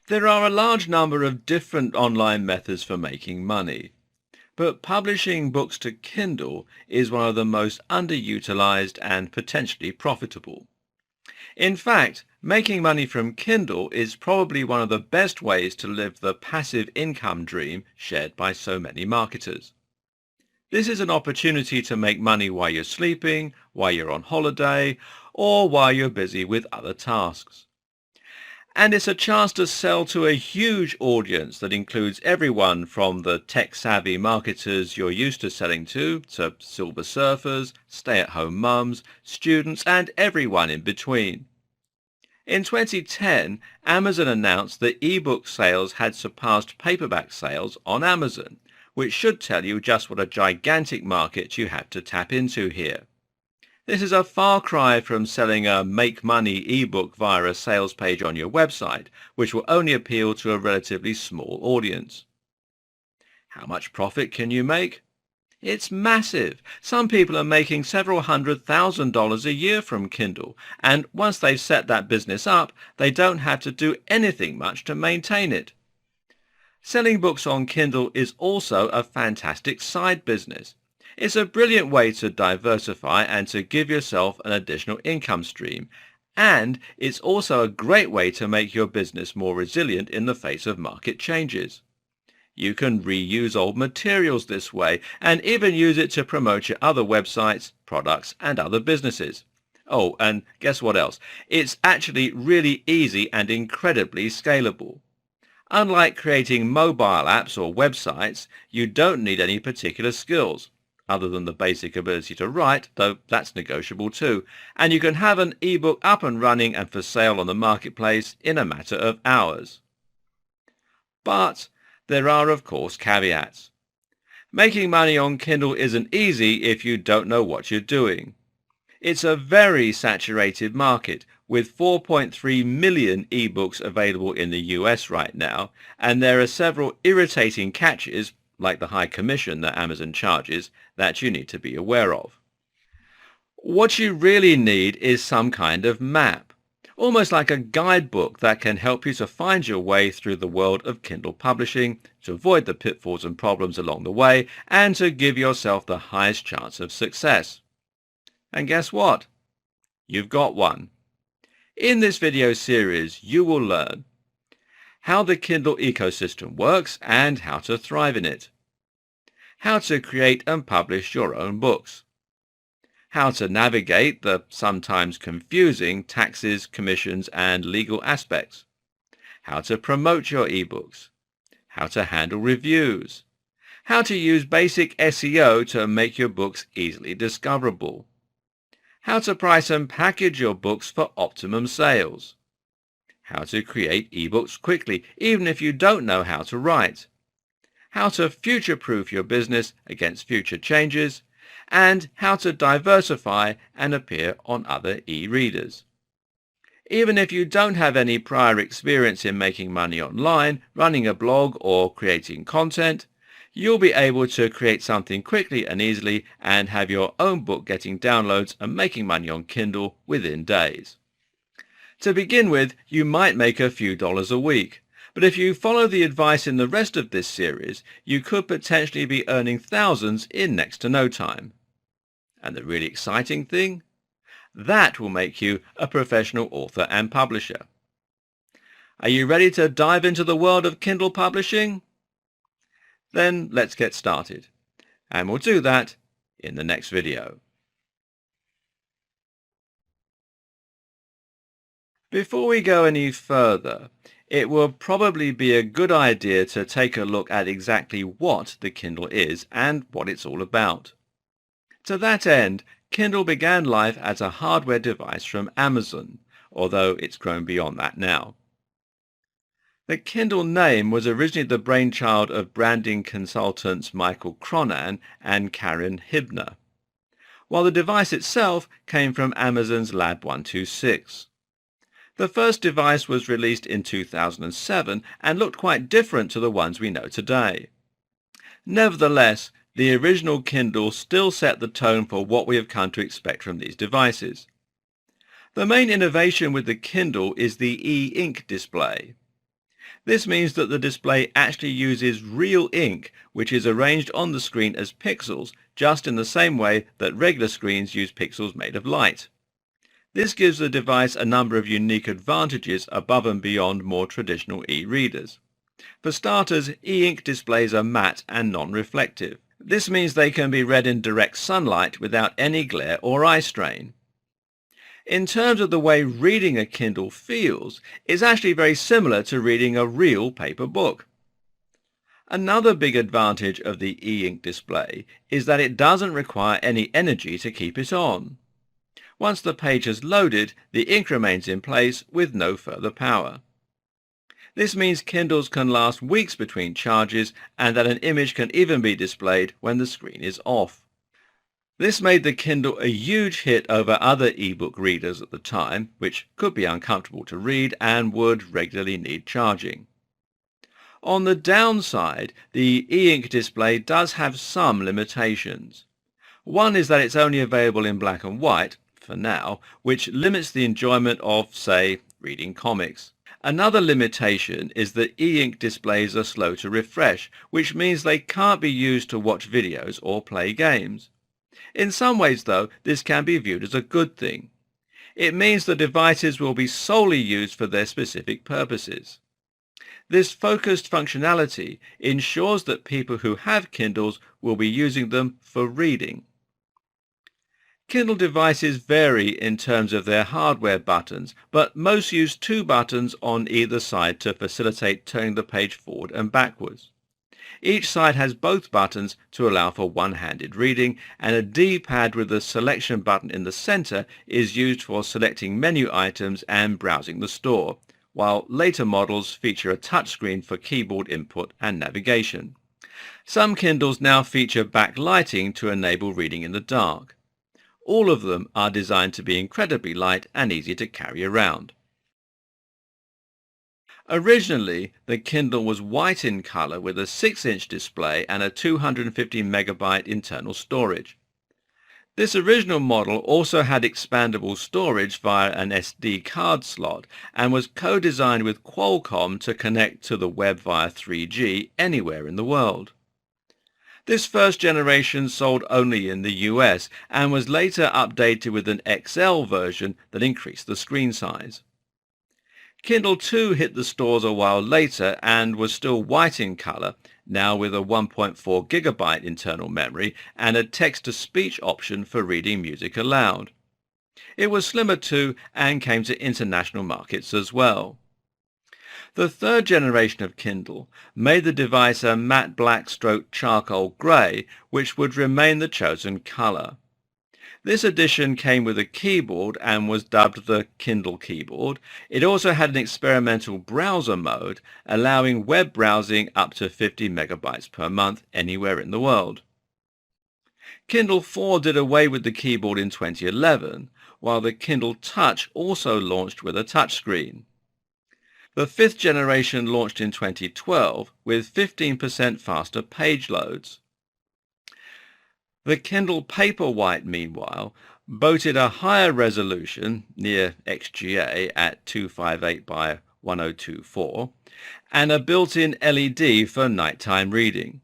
There are a large number of different online methods for making money, but publishing books to Kindle is one of the most underutilized and potentially profitable. In fact, making money from Kindle is probably one of the best ways to live the passive income dream shared by so many marketers. This is an opportunity to make money while you're sleeping, while you're on holiday, or while you're busy with other tasks. And it's a chance to sell to a huge audience that includes everyone from the tech-savvy marketers you're used to selling to silver surfers, stay-at-home mums, students, and everyone in between. In 2010, Amazon announced that ebook sales had surpassed paperback sales on Amazon, which should tell you just what a gigantic market you have to tap into here. This is a far cry from selling a make money ebook via a sales page on your website, which will only appeal to a relatively small audience. How much profit can you make? It's massive. Some people are making several $100,000 a year from Kindle, and once they've set that business up, they don't have to do anything much to maintain it. Selling books on Kindle is also a fantastic side business. It's a brilliant way to diversify and to give yourself an additional income stream, and it's also a great way to make your business more resilient in the face of market changes. You can reuse old materials this way and even use it to promote your other websites, products, and other businesses. Oh, and guess what else? It's actually really easy and incredibly scalable. Unlike creating mobile apps or websites, you don't need any particular skills, other than the basic ability to write, though that's negotiable too, and you can have an ebook up and running and for sale on the marketplace in a matter of hours. But there are, of course, caveats. Making money on Kindle isn't easy if you don't know what you're doing. It's a very saturated market, with 4.3 million ebooks available in the US right now, and there are several irritating catches, like the high commission that Amazon charges, that you need to be aware of. What you really need is some kind of map, almost like a guidebook that can help you to find your way through the world of Kindle publishing, to avoid the pitfalls and problems along the way, and to give yourself the highest chance of success. And guess what? You've got one. In this video series, you will learn how the Kindle ecosystem works and how to thrive in it, how to create and publish your own books, how to navigate the sometimes confusing taxes, commissions, and legal aspects, how to promote your ebooks, how to handle reviews, how to use basic SEO to make your books easily discoverable, how to price and package your books for optimum sales, how to create ebooks quickly even if you don't know how to write, how to future-proof your business against future changes, and how to diversify and appear on other e-readers. Even if you don't have any prior experience in making money online, running a blog, or creating content, you'll be able to create something quickly and easily and have your own book getting downloads and making money on Kindle within days. To begin with, you might make a few dollars a week, but if you follow the advice in the rest of this series, you could potentially be earning thousands in next to no time. And the really exciting thing? That will make you a professional author and publisher. Are you ready to dive into the world of Kindle publishing? Then let's get started, and we'll do that in the next video. Before we go any further, it will probably be a good idea to take a look at exactly what the Kindle is and what it's all about. To that end, Kindle began life as a hardware device from Amazon, although it's grown beyond that now. The Kindle name was originally the brainchild of branding consultants Michael Cronan and Karen Hibner, while the device itself came from Amazon's Lab 126. The first device was released in 2007 and looked quite different to the ones we know today. Nevertheless, the original Kindle still set the tone for what we have come to expect from these devices. The main innovation with the Kindle is the e-ink display. This means that the display actually uses real ink, which is arranged on the screen as pixels, just in the same way that regular screens use pixels made of light. This gives the device a number of unique advantages above and beyond more traditional e-readers. For starters, e-ink displays are matte and non-reflective. This means they can be read in direct sunlight without any glare or eye strain. In terms of the way reading a Kindle feels, it's actually very similar to reading a real paper book. Another big advantage of the e-ink display is that it doesn't require any energy to keep it on. Once the page has loaded, the ink remains in place with no further power. This means Kindles can last weeks between charges and that an image can even be displayed when the screen is off. This made the Kindle a huge hit over other ebook readers at the time, which could be uncomfortable to read and would regularly need charging. On the downside, the e-ink display does have some limitations. One is that it's only available in black and white, for now, which limits the enjoyment of, say, reading comics. Another limitation is that e-ink displays are slow to refresh, which means they can't be used to watch videos or play games. In some ways, though, this can be viewed as a good thing. It means the devices will be solely used for their specific purposes. This focused functionality ensures that people who have Kindles will be using them for reading. Kindle devices vary in terms of their hardware buttons, but most use two buttons on either side to facilitate turning the page forward and backwards. Each side has both buttons to allow for one-handed reading, and a D-pad with the selection button in the center is used for selecting menu items and browsing the store, while later models feature a touchscreen for keyboard input and navigation. Some Kindles now feature backlighting to enable reading in the dark. All of them are designed to be incredibly light and easy to carry around. Originally, the Kindle was white in color with a 6-inch display and a 250 megabyte internal storage. This original model also had expandable storage via an SD card slot and was co-designed with Qualcomm to connect to the web via 3G anywhere in the world. This first generation sold only in the US and was later updated with an XL version that increased the screen size. Kindle 2 hit the stores a while later and was still white in color, now with a 1.4 gigabyte internal memory and a text-to-speech option for reading music aloud. It was slimmer too and came to international markets as well. The third generation of Kindle made the device a matte black stroke charcoal grey, which would remain the chosen color. This edition came with a keyboard and was dubbed the Kindle keyboard. It also had an experimental browser mode, allowing web browsing up to 50 megabytes per month anywhere in the world. Kindle 4 did away with the keyboard in 2011, while the Kindle Touch also launched with a touchscreen. The fifth generation launched in 2012 with 15% faster page loads. The Kindle Paperwhite, meanwhile, boasted a higher resolution, near XGA at 258 by 1024, and a built-in LED for nighttime reading.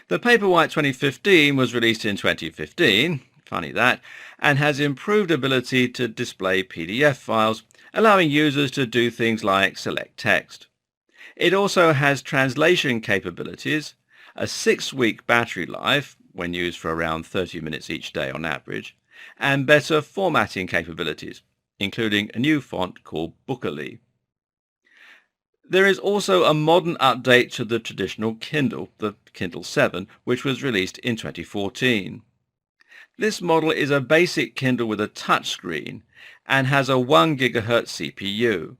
The Paperwhite 2015 was released in 2015, funny that, and has improved ability to display PDF files, allowing users to do things like select text. It also has translation capabilities, a 6-week battery life, when used for around 30 minutes each day on average, and better formatting capabilities, including a new font called Bookerly. There is also a modern update to the traditional Kindle, the Kindle 7, which was released in 2014. This model is a basic Kindle with a touchscreen and has a 1 GHz CPU.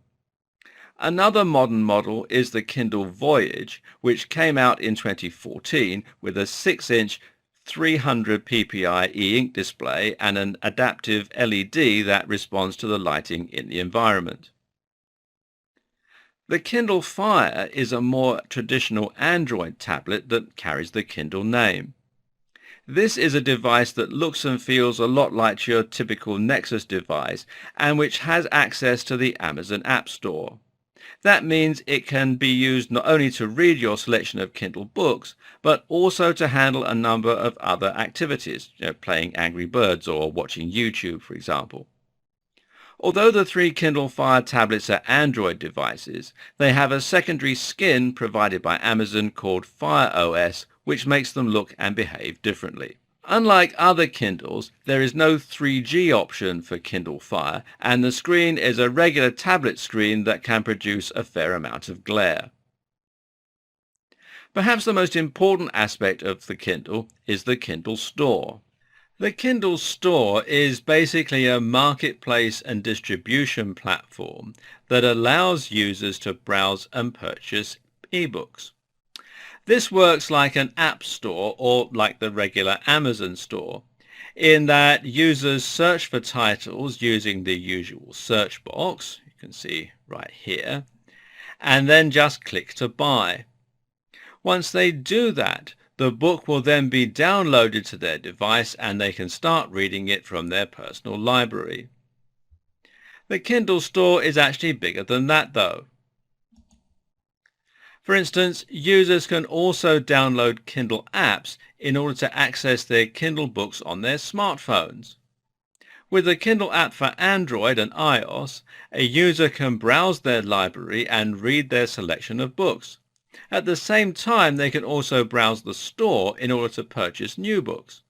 Another modern model is the Kindle Voyage, which came out in 2014 with a 6-inch 300 ppi e-ink display and an adaptive LED that responds to the lighting in the environment. The Kindle Fire is a more traditional Android tablet that carries the Kindle name. This is a device that looks and feels a lot like your typical Nexus device and which has access to the Amazon App Store. That means it can be used not only to read your selection of Kindle books, but also to handle a number of other activities, playing Angry Birds or watching YouTube, for example. Although the three Kindle Fire tablets are Android devices, they have a secondary skin provided by Amazon called Fire OS, which makes them look and behave differently. Unlike other Kindles, there is no 3G option for Kindle Fire, and the screen is a regular tablet screen that can produce a fair amount of glare. Perhaps the most important aspect of the Kindle is the Kindle Store. The Kindle Store is basically a marketplace and distribution platform that allows users to browse and purchase ebooks. This works like an app store or like the regular Amazon store, in that users search for titles using the usual search box, you can see right here, and then just click to buy. Once they do that, the book will then be downloaded to their device and they can start reading it from their personal library. The Kindle Store is actually bigger than that though. For instance, users can also download Kindle apps in order to access their Kindle books on their smartphones. With the Kindle app for Android and iOS, a user can browse their library and read their selection of books. At the same time, they can also browse the store in order to purchase new books.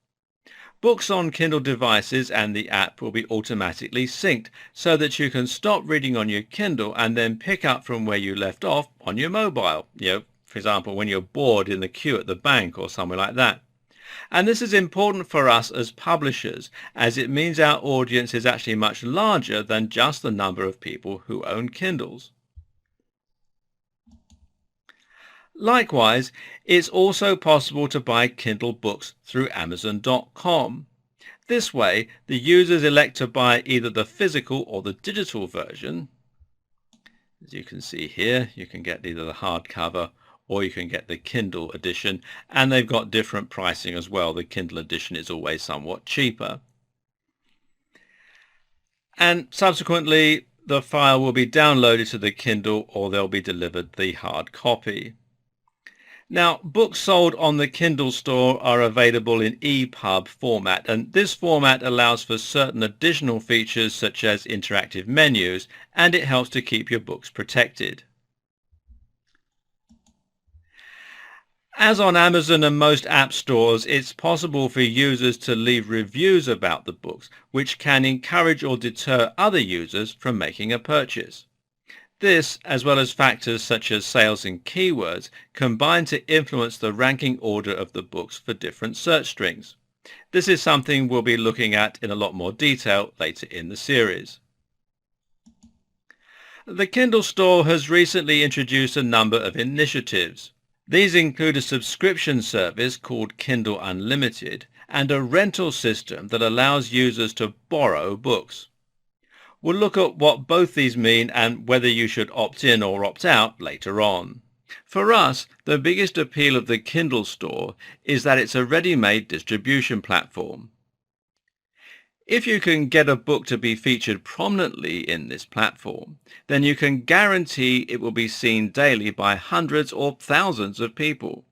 Books on Kindle devices and the app will be automatically synced so that you can stop reading on your Kindle and then pick up from where you left off on your mobile. For example, when you're bored in the queue at the bank or somewhere like that. And this is important for us as publishers, as it means our audience is actually much larger than just the number of people who own Kindles. Likewise, it's also possible to buy Kindle books through Amazon.com. This way, the users elect to buy either the physical or the digital version. As you can see here, you can get either the hardcover or you can get the Kindle edition, and they've got different pricing as well. The Kindle edition is always somewhat cheaper. And subsequently, the file will be downloaded to the Kindle or they'll be delivered the hard copy. Now, books sold on the Kindle Store are available in EPUB format, and this format allows for certain additional features such as interactive menus, and it helps to keep your books protected. As on Amazon and most app stores, it's possible for users to leave reviews about the books, which can encourage or deter other users from making a purchase. This, as well as factors such as sales and keywords, combine to influence the ranking order of the books for different search strings. This is something we'll be looking at in a lot more detail later in the series. The Kindle Store has recently introduced a number of initiatives. These include a subscription service called Kindle Unlimited and a rental system that allows users to borrow books. We'll look at what both these mean and whether you should opt in or opt out later on. For us, the biggest appeal of the Kindle Store is that it's a ready-made distribution platform. If you can get a book to be featured prominently in this platform, then you can guarantee it will be seen daily by hundreds or thousands of people.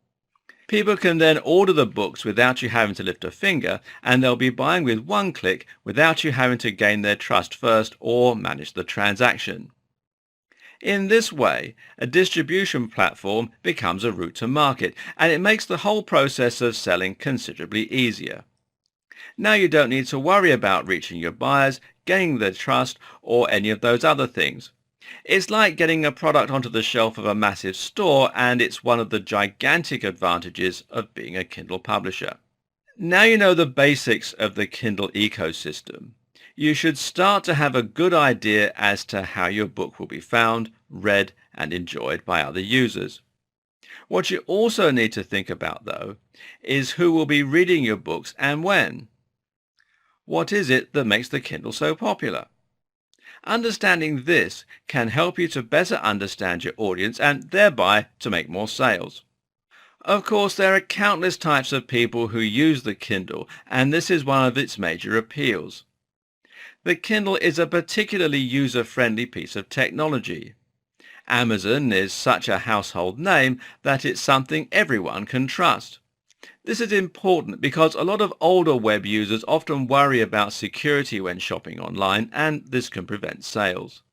People can then order the books without you having to lift a finger, and they'll be buying with one click without you having to gain their trust first or manage the transaction. In this way, a distribution platform becomes a route to market, and it makes the whole process of selling considerably easier. Now you don't need to worry about reaching your buyers, gaining their trust, or any of those other things. It's like getting a product onto the shelf of a massive store, and it's one of the gigantic advantages of being a Kindle publisher. Now you know the basics of the Kindle ecosystem. You should start to have a good idea as to how your book will be found, read, and enjoyed by other users. What you also need to think about, though, is who will be reading your books and when. What is it that makes the Kindle so popular? Understanding this can help you to better understand your audience and thereby to make more sales. Of course, there are countless types of people who use the Kindle, and this is one of its major appeals. The Kindle is a particularly user-friendly piece of technology. Amazon is such a household name that it's something everyone can trust. This is important because a lot of older web users often worry about security when shopping online, and this can prevent sales.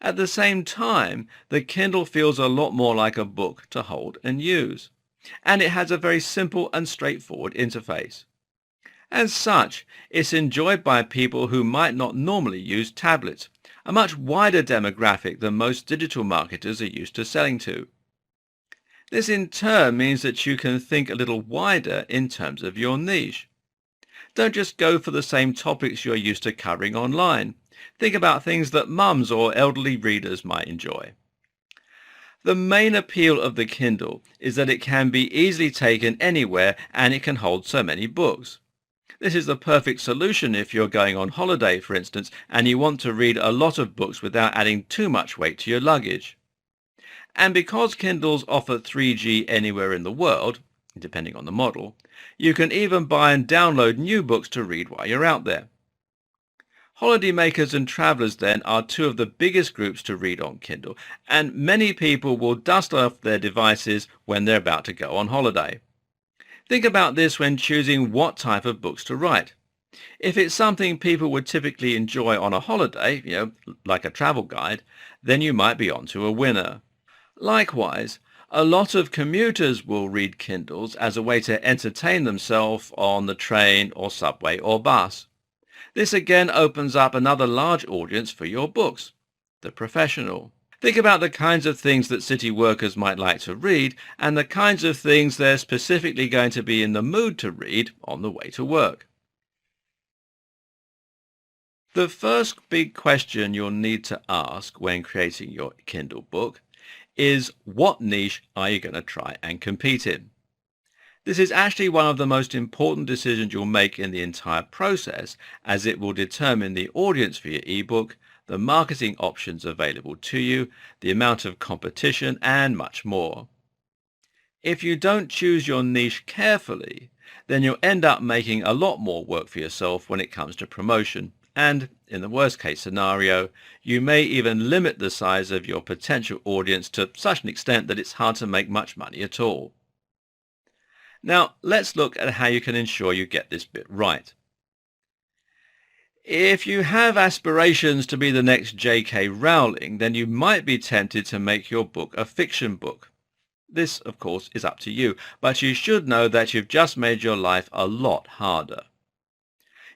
At the same time, the Kindle feels a lot more like a book to hold and use, and it has a very simple and straightforward interface. As such, it's enjoyed by people who might not normally use tablets, a much wider demographic than most digital marketers are used to selling to. This in turn means that you can think a little wider in terms of your niche. Don't just go for the same topics you're used to covering online. Think about things that mums or elderly readers might enjoy. The main appeal of the Kindle is that it can be easily taken anywhere and it can hold so many books. This is the perfect solution if you're going on holiday, for instance, and you want to read a lot of books without adding too much weight to your luggage. And because Kindles offer 3G anywhere in the world, depending on the model, you can even buy and download new books to read while you're out there. Holidaymakers and travellers then are two of the biggest groups to read on Kindle, and many people will dust off their devices when they're about to go on holiday. Think about this when choosing what type of books to write. If it's something people would typically enjoy on a holiday, like a travel guide, then you might be onto a winner. Likewise, a lot of commuters will read Kindles as a way to entertain themselves on the train or subway or bus. This again opens up another large audience for your books, the professional. Think about the kinds of things that city workers might like to read and the kinds of things they're specifically going to be in the mood to read on the way to work. The first big question you'll need to ask when creating your Kindle book is, what niche are you going to try and compete in? This is actually one of the most important decisions you'll make in the entire process, as it will determine the audience for your ebook, the marketing options available to you, the amount of competition, and much more. If you don't choose your niche carefully, then you'll end up making a lot more work for yourself when it comes to promotion, and in the worst case scenario, you may even limit the size of your potential audience to such an extent that it's hard to make much money at all. Now, let's look at how you can ensure you get this bit right. If you have aspirations to be the next J.K. Rowling, then you might be tempted to make your book a fiction book. This, of course, is up to you, but you should know that you've just made your life a lot harder.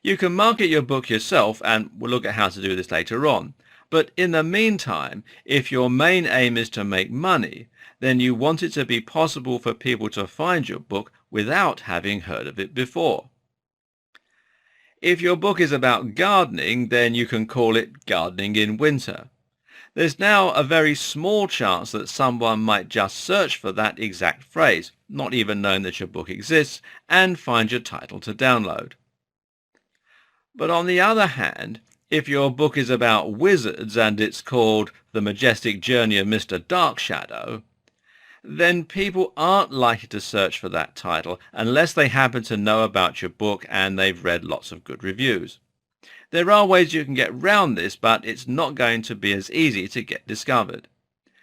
You can market your book yourself, and we'll look at how to do this later on. But in the meantime, if your main aim is to make money, then you want it to be possible for people to find your book without having heard of it before. If your book is about gardening, then you can call it Gardening in Winter. There's now a very small chance that someone might just search for that exact phrase, not even knowing that your book exists, and find your title to download. But on the other hand, if your book is about wizards and it's called The Majestic Journey of Mr. Darkshadow, then people aren't likely to search for that title unless they happen to know about your book and they've read lots of good reviews. There are ways you can get round this, but it's not going to be as easy to get discovered.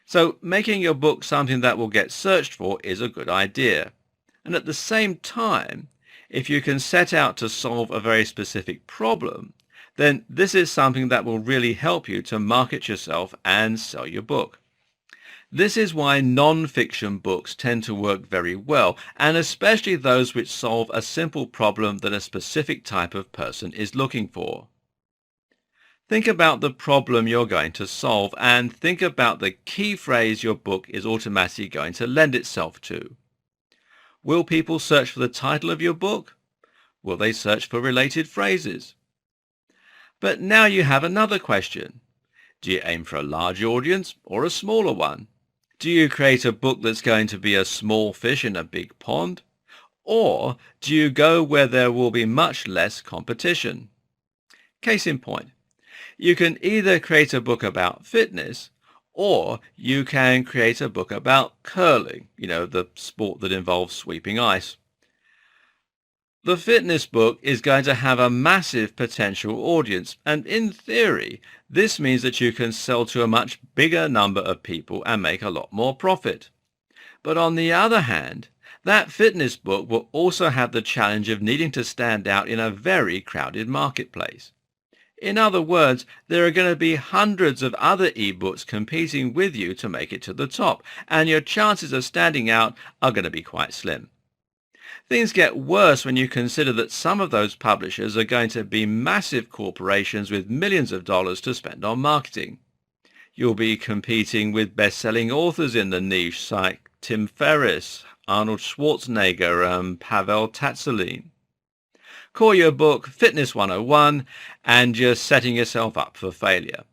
So making your book something that will get searched for is a good idea. And at the same time, if you can set out to solve a very specific problem, then this is something that will really help you to market yourself and sell your book. This is why non-fiction books tend to work very well, and especially those which solve a simple problem that a specific type of person is looking for. Think about the problem you're going to solve and think about the key phrase your book is automatically going to lend itself to. Will people search for the title of your book? Will they search for related phrases? But now you have another question. Do you aim for a large audience or a smaller one? Do you create a book that's going to be a small fish in a big pond? Or do you go where there will be much less competition? Case in point, you can either create a book about fitness or you can create a book about curling, the sport that involves sweeping ice. The fitness book is going to have a massive potential audience, and in theory, this means that you can sell to a much bigger number of people and make a lot more profit. But on the other hand, that fitness book will also have the challenge of needing to stand out in a very crowded marketplace. In other words, there are going to be hundreds of other ebooks competing with you to make it to the top, and your chances of standing out are going to be quite slim. Things get worse when you consider that some of those publishers are going to be massive corporations with millions of dollars to spend on marketing. You'll be competing with best-selling authors in the niche like Tim Ferriss, Arnold Schwarzenegger, and Pavel Tatselin. Call your book Fitness 101 and you're setting yourself up for failure.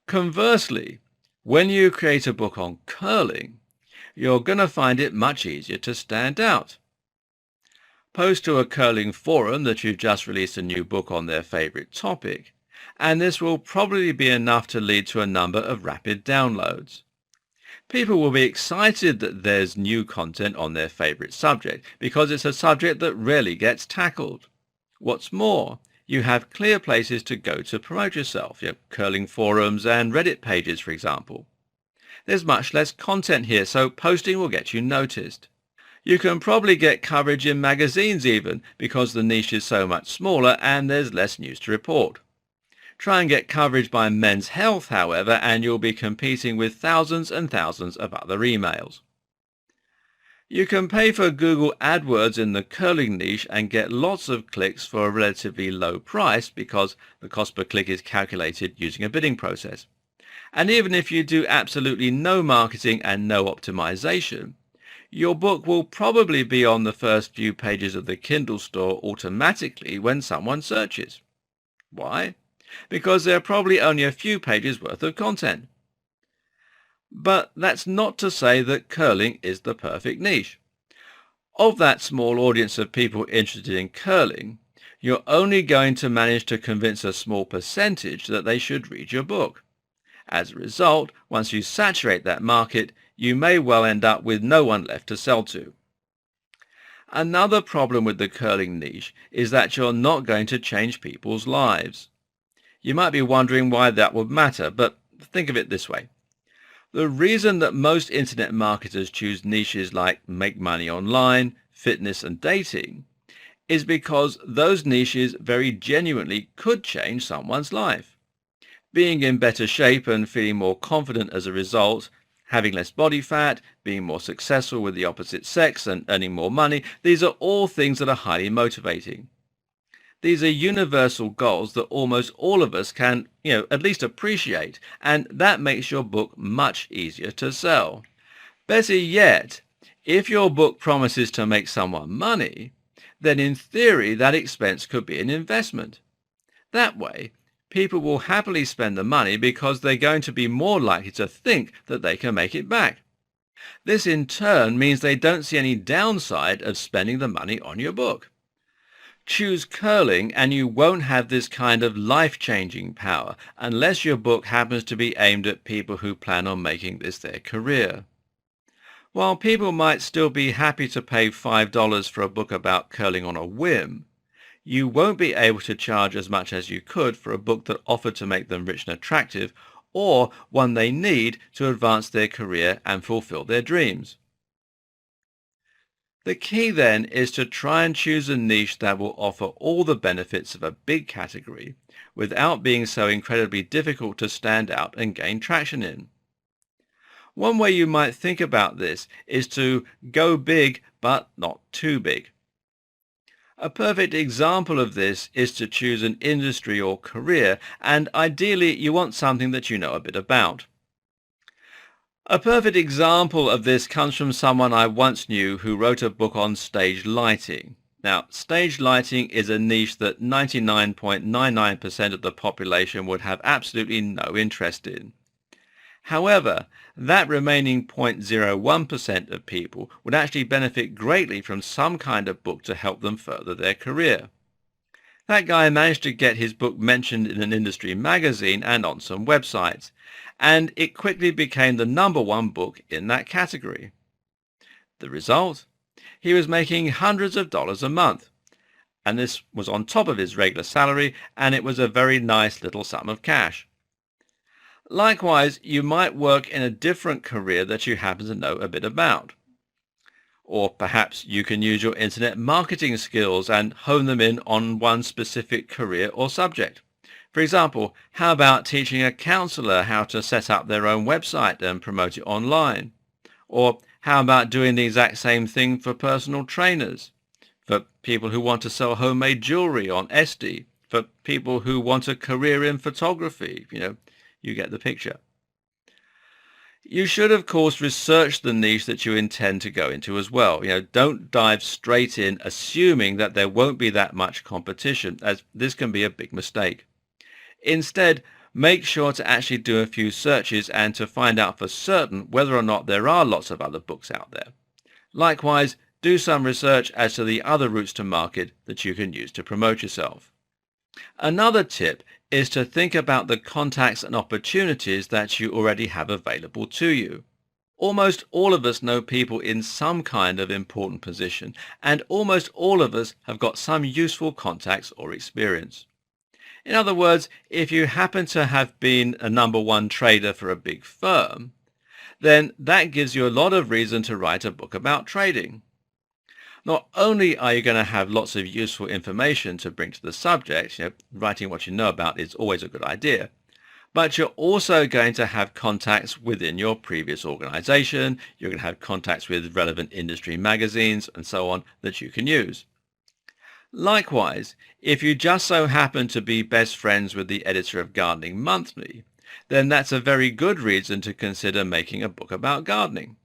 Conversely, when you create a book on curling, you're going to find it much easier to stand out. Post to a curling forum that you've just released a new book on their favorite topic, and this will probably be enough to lead to a number of rapid downloads. People will be excited that there's new content on their favorite subject because it's a subject that rarely gets tackled. What's more, you have clear places to go to promote yourself, curling forums and Reddit pages, for example. There's much less content here, so posting will get you noticed. You can probably get coverage in magazines even, because the niche is so much smaller and there's less news to report. Try and get coverage by Men's Health, however, and you'll be competing with thousands and thousands of other emails. You can pay for Google AdWords in the curling niche and get lots of clicks for a relatively low price because the cost per click is calculated using a bidding process. And even if you do absolutely no marketing and no optimization, your book will probably be on the first few pages of the Kindle store automatically when someone searches. Why? Because there are probably only a few pages worth of content. But that's not to say that curling is the perfect niche. Of that small audience of people interested in curling, you're only going to manage to convince a small percentage that they should read your book. As a result, once you saturate that market, you may well end up with no one left to sell to. Another problem with the curling niche is that you're not going to change people's lives. You might be wondering why that would matter, but think of it this way. The reason that most internet marketers choose niches like make money online, fitness and dating is because those niches very genuinely could change someone's life. Being in better shape and feeling more confident as a result, having less body fat, being more successful with the opposite sex and earning more money, these are all things that are highly motivating. These are universal goals that almost all of us can, at least appreciate, and that makes your book much easier to sell. Better yet, if your book promises to make someone money, then in theory that expense could be an investment. That way, people will happily spend the money because they're going to be more likely to think that they can make it back. This in turn means they don't see any downside of spending the money on your book. Choose curling and you won't have this kind of life-changing power unless your book happens to be aimed at people who plan on making this their career. While people might still be happy to pay $5 for a book about curling on a whim, you won't be able to charge as much as you could for a book that offered to make them rich and attractive, or one they need to advance their career and fulfill their dreams. The key then is to try and choose a niche that will offer all the benefits of a big category without being so incredibly difficult to stand out and gain traction in. One way you might think about this is to go big but not too big. A perfect example of this is to choose an industry or career, and ideally you want something that you know a bit about. A perfect example of this comes from someone I once knew who wrote a book on stage lighting. Now, stage lighting is a niche that 99.99% of the population would have absolutely no interest in. However, that remaining 0.01% of people would actually benefit greatly from some kind of book to help them further their career. That guy managed to get his book mentioned in an industry magazine and on some websites, and it quickly became the #1 book in that category. The result? he was making hundreds of dollars a month, and this was on top of his regular salary, and it was a very nice little sum of cash. Likewise, you might work in a different career that you happen to know a bit about. Or perhaps you can use your internet marketing skills and hone them in on one specific career or subject. For example, how about teaching a counselor how to set up their own website and promote it online? Or how about doing the exact same thing for personal trainers, for people who want to sell homemade jewelry on Etsy, for people who want a career in photography? You get the picture. You should, of course, research the niche that you intend to go into as well. Don't dive straight in assuming that there won't be that much competition, as this can be a big mistake. Instead, make sure to actually do a few searches and to find out for certain whether or not there are lots of other books out there. Likewise, do some research as to the other routes to market that you can use to promote yourself. Another tip is to think about the contacts and opportunities that you already have available to you. Almost all of us know people in some kind of important position, and almost all of us have got some useful contacts or experience. In other words, if you happen to have been a number one trader for a big firm, then that gives you a lot of reason to write a book about trading. Not only are you going to have lots of useful information to bring to the subject, writing what you know about is always a good idea, but you're also going to have contacts within your previous organization, you're going to have contacts with relevant industry magazines and so on that you can use. Likewise, if you just so happen to be best friends with the editor of Gardening Monthly, then that's a very good reason to consider making a book about gardening.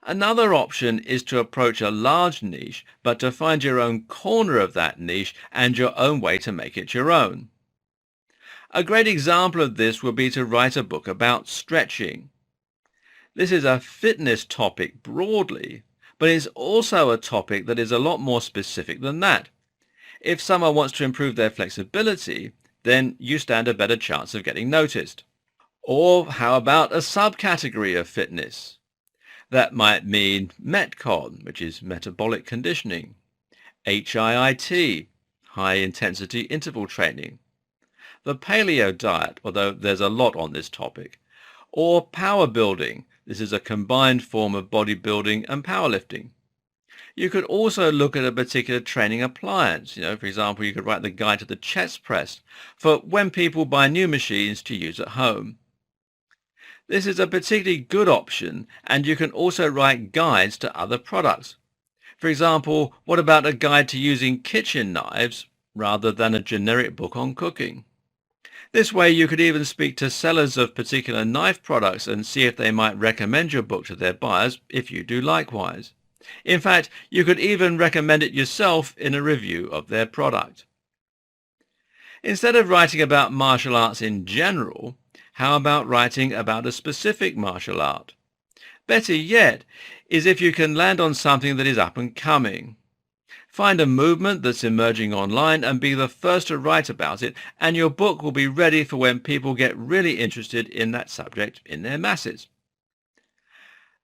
Another option is to approach a large niche, but to find your own corner of that niche and your own way to make it your own. A great example of this would be to write a book about stretching. This is a fitness topic broadly, but it's also a topic that is a lot more specific than that. If someone wants to improve their flexibility, then you stand a better chance of getting noticed. Or how about a subcategory of fitness? That might mean Metcon, which is metabolic conditioning, HIIT, high-intensity interval training, the paleo diet, although there's a lot on this topic, or power building. This is a combined form of bodybuilding and powerlifting. You could also look at a particular training appliance. For example, you could write the guide to the chest press for when people buy new machines to use at home. This is a particularly good option, and you can also write guides to other products. For example, what about a guide to using kitchen knives rather than a generic book on cooking? This way you could even speak to sellers of particular knife products and see if they might recommend your book to their buyers if you do likewise. In fact, you could even recommend it yourself in a review of their product. Instead of writing about martial arts in general, how about writing about a specific martial art? Better yet is if you can land on something that is up and coming. Find a movement that's emerging online and be the first to write about it, and your book will be ready for when people get really interested in that subject in their masses.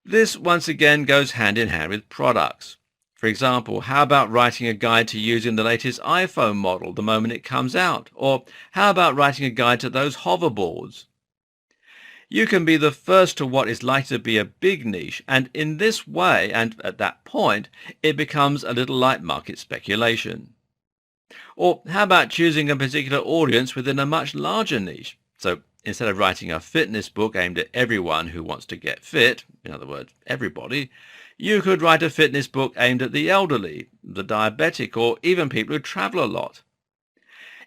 This once again goes hand in hand with products. For example, how about writing a guide to using the latest iPhone model the moment it comes out? Or how about writing a guide to those hoverboards? You can be the first to what is likely to be a big niche, and in this way, and at that point, it becomes a little like market speculation. Or how about choosing a particular audience within a much larger niche? So instead of writing a fitness book aimed at everyone who wants to get fit, in other words, everybody, you could write a fitness book aimed at the elderly, the diabetic, or even people who travel a lot.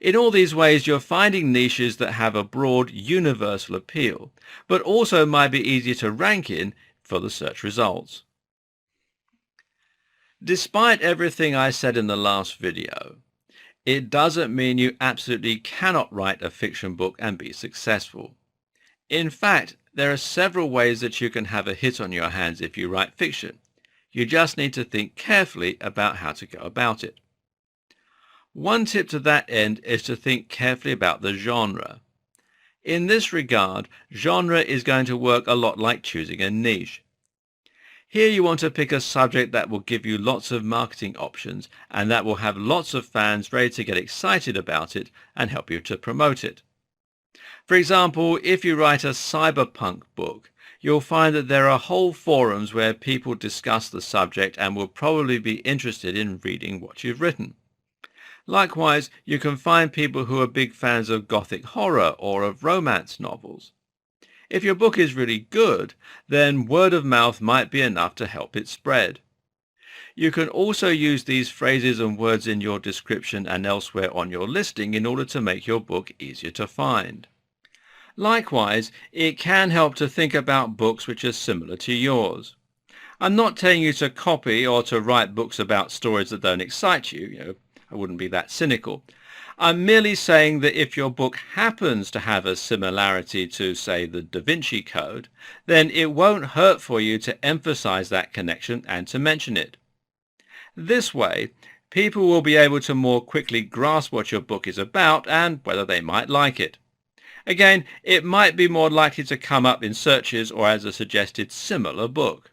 In all these ways, you're finding niches that have a broad, universal appeal, but also might be easier to rank in for the search results. Despite everything I said in the last video, it doesn't mean you absolutely cannot write a fiction book and be successful. In fact, there are several ways that you can have a hit on your hands if you write fiction. You just need to think carefully about how to go about it. One tip to that end is to think carefully about the genre. In this regard, genre is going to work a lot like choosing a niche. Here you want to pick a subject that will give you lots of marketing options and that will have lots of fans ready to get excited about it and help you to promote it. For example, if you write a cyberpunk book, you'll find that there are whole forums where people discuss the subject and will probably be interested in reading what you've written. Likewise, you can find people who are big fans of gothic horror or of romance novels. If your book is really good, then word of mouth might be enough to help it spread. You can also use these phrases and words in your description and elsewhere on your listing in order to make your book easier to find. Likewise, it can help to think about books which are similar to yours. I'm not telling you to copy or to write books about stories that don't excite you. I wouldn't be that cynical. I'm merely saying that if your book happens to have a similarity to, say, the Da Vinci Code, then it won't hurt for you to emphasize that connection and to mention it. This way, people will be able to more quickly grasp what your book is about and whether they might like it. Again, it might be more likely to come up in searches or as a suggested similar book.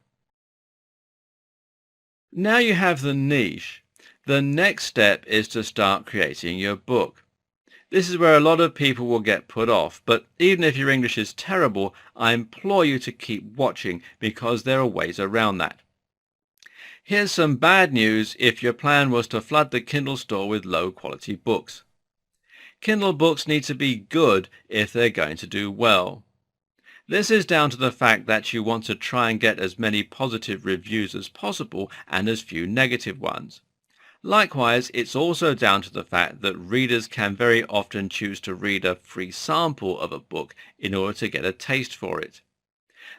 Now you have the niche. The next step is to start creating your book. This is where a lot of people will get put off, but even if your English is terrible, I implore you to keep watching because there are ways around that. Here's some bad news if your plan was to flood the Kindle store with low-quality books. Kindle books need to be good if they're going to do well. This is down to the fact that you want to try and get as many positive reviews as possible and as few negative ones. Likewise, it's also down to the fact that readers can very often choose to read a free sample of a book in order to get a taste for it.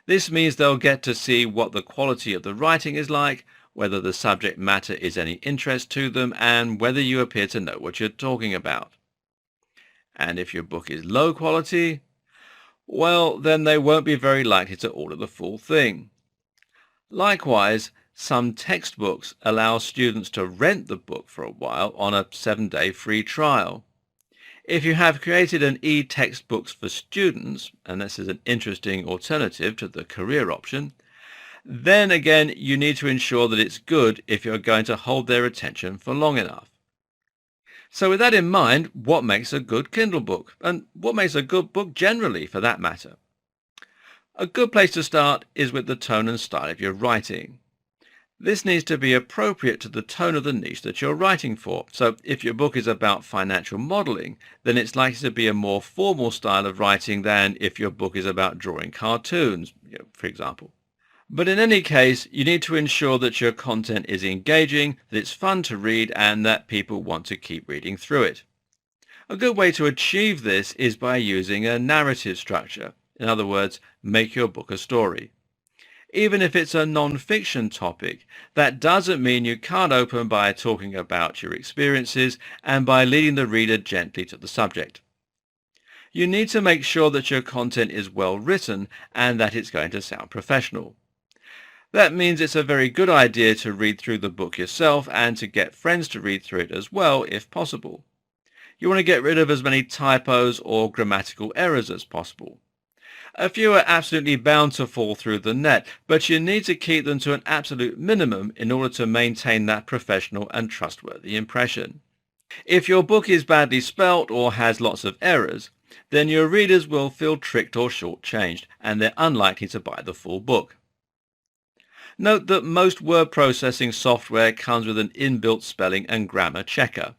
This means they'll get to see what the quality of the writing is like, whether the subject matter is any interest to them, and whether you appear to know what you're talking about. And if your book is low quality, well, then they won't be very likely to order the full thing. Likewise, some textbooks allow students to rent the book for a while on a 7-day free trial. If you have created an e-textbooks for students, and this is an interesting alternative to the career option, then again you need to ensure that it's good if you're going to hold their attention for long enough. So with that in mind, what makes a good Kindle book? And what makes a good book generally, for that matter? A good place to start is with the tone and style of your writing. This needs to be appropriate to the tone of the niche that you're writing for. So if your book is about financial modeling, then it's likely to be a more formal style of writing than if your book is about drawing cartoons, for example. But in any case, you need to ensure that your content is engaging, that it's fun to read, and that people want to keep reading through it. A good way to achieve this is by using a narrative structure. In other words, make your book a story. Even if it's a non-fiction topic, that doesn't mean you can't open by talking about your experiences and by leading the reader gently to the subject. You need to make sure that your content is well written and that it's going to sound professional. That means it's a very good idea to read through the book yourself and to get friends to read through it as well if possible. You want to get rid of as many typos or grammatical errors as possible. A few are absolutely bound to fall through the net, but you need to keep them to an absolute minimum in order to maintain that professional and trustworthy impression. If your book is badly spelt or has lots of errors, then your readers will feel tricked or shortchanged, and they're unlikely to buy the full book. Note that most word processing software comes with an inbuilt spelling and grammar checker.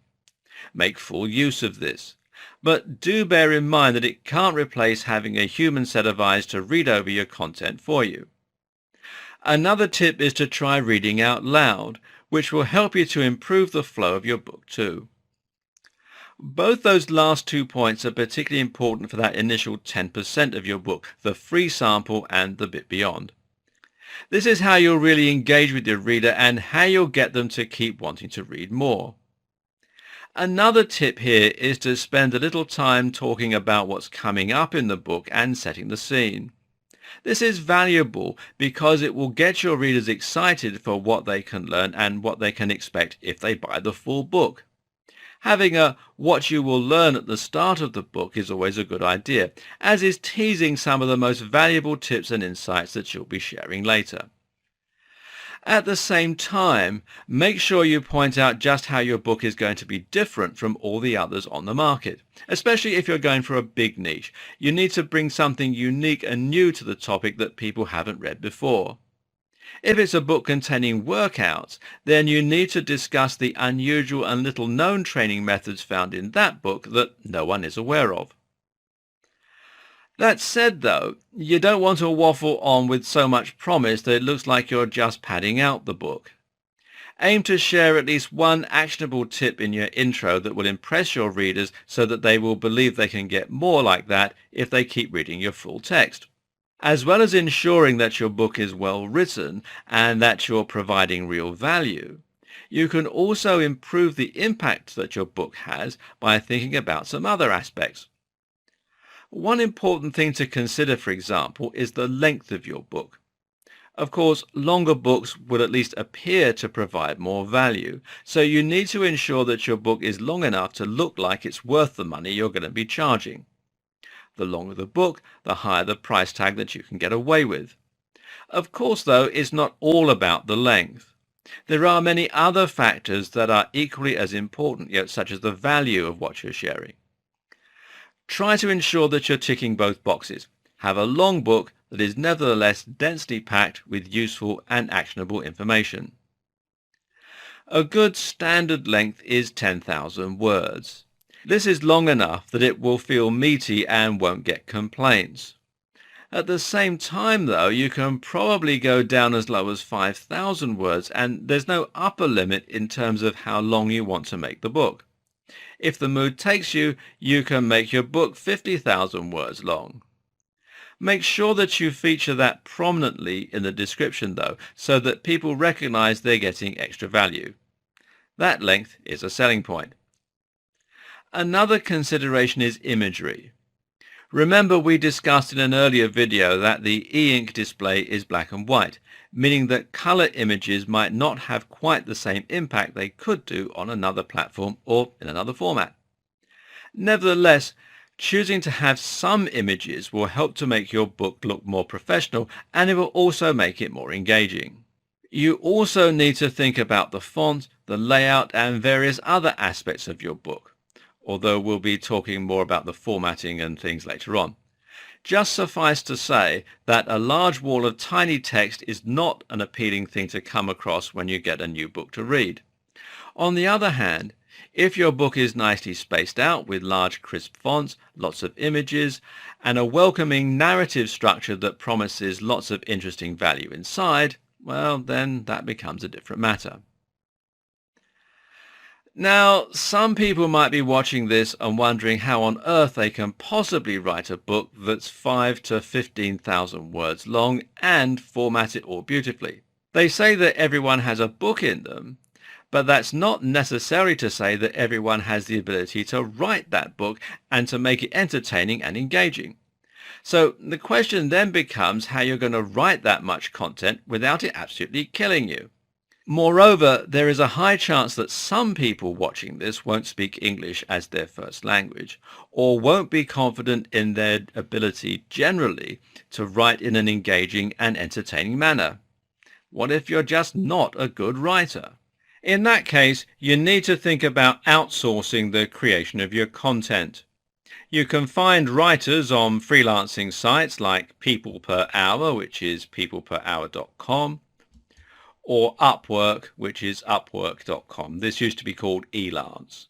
Make full use of this. But do bear in mind that it can't replace having a human set of eyes to read over your content for you. Another tip is to try reading out loud, which will help you to improve the flow of your book too. Both those last 2 points are particularly important for that initial 10% of your book, the free sample and the bit beyond. This is how you'll really engage with your reader and how you'll get them to keep wanting to read more. Another tip here is to spend a little time talking about what's coming up in the book and setting the scene. This is valuable because it will get your readers excited for what they can learn and what they can expect if they buy the full book. Having a what you will learn at the start of the book is always a good idea, as is teasing some of the most valuable tips and insights that you'll be sharing later. At the same time, make sure you point out just how your book is going to be different from all the others on the market. Especially if you're going for a big niche, you need to bring something unique and new to the topic that people haven't read before. If it's a book containing workouts, then you need to discuss the unusual and little known training methods found in that book that no one is aware of. That said, though, you don't want to waffle on with so much promise that it looks like you're just padding out the book. Aim to share at least one actionable tip in your intro that will impress your readers so that they will believe they can get more like that if they keep reading your full text. As well as ensuring that your book is well written and that you're providing real value, you can also improve the impact that your book has by thinking about some other aspects. One important thing to consider, for example, is the length of your book. Of course, longer books will at least appear to provide more value, so you need to ensure that your book is long enough to look like it's worth the money you're going to be charging. The longer the book, the higher the price tag that you can get away with. Of course, though, it's not all about the length. There are many other factors that are equally as important, such as the value of what you're sharing. Try to ensure that you're ticking both boxes. Have a long book that is nevertheless densely packed with useful and actionable information. A good standard length is 10,000 words. This is long enough that it will feel meaty and won't get complaints. At the same time, though, you can probably go down as low as 5,000 words, and there's no upper limit in terms of how long you want to make the book. If the mood takes you, you can make your book 50,000 words long. Make sure that you feature that prominently in the description, though, so that people recognize they're getting extra value. That length is a selling point. Another consideration is imagery. Remember, we discussed in an earlier video that the e-ink display is black and white, meaning that color images might not have quite the same impact they could do on another platform or in another format. Nevertheless, choosing to have some images will help to make your book look more professional, and it will also make it more engaging. You also need to think about the font, the layout, and various other aspects of your book, although we'll be talking more about the formatting and things later on. Just suffice to say that a large wall of tiny text is not an appealing thing to come across when you get a new book to read. On the other hand, if your book is nicely spaced out with large crisp fonts, lots of images, and a welcoming narrative structure that promises lots of interesting value inside, well, then that becomes a different matter. Now, some people might be watching this and wondering how on earth they can possibly write a book that's 5,000 to 15,000 words long and format it all beautifully. They say that everyone has a book in them, but that's not necessary to say that everyone has the ability to write that book and to make it entertaining and engaging. So the question then becomes how you're going to write that much content without it absolutely killing you. Moreover, there is a high chance that some people watching this won't speak English as their first language, or won't be confident in their ability generally to write in an engaging and entertaining manner. What if you're just not a good writer? In that case, you need to think about outsourcing the creation of your content. You can find writers on freelancing sites like People Per Hour, which is peopleperhour.com, or Upwork, which is upwork.com. This used to be called Elance.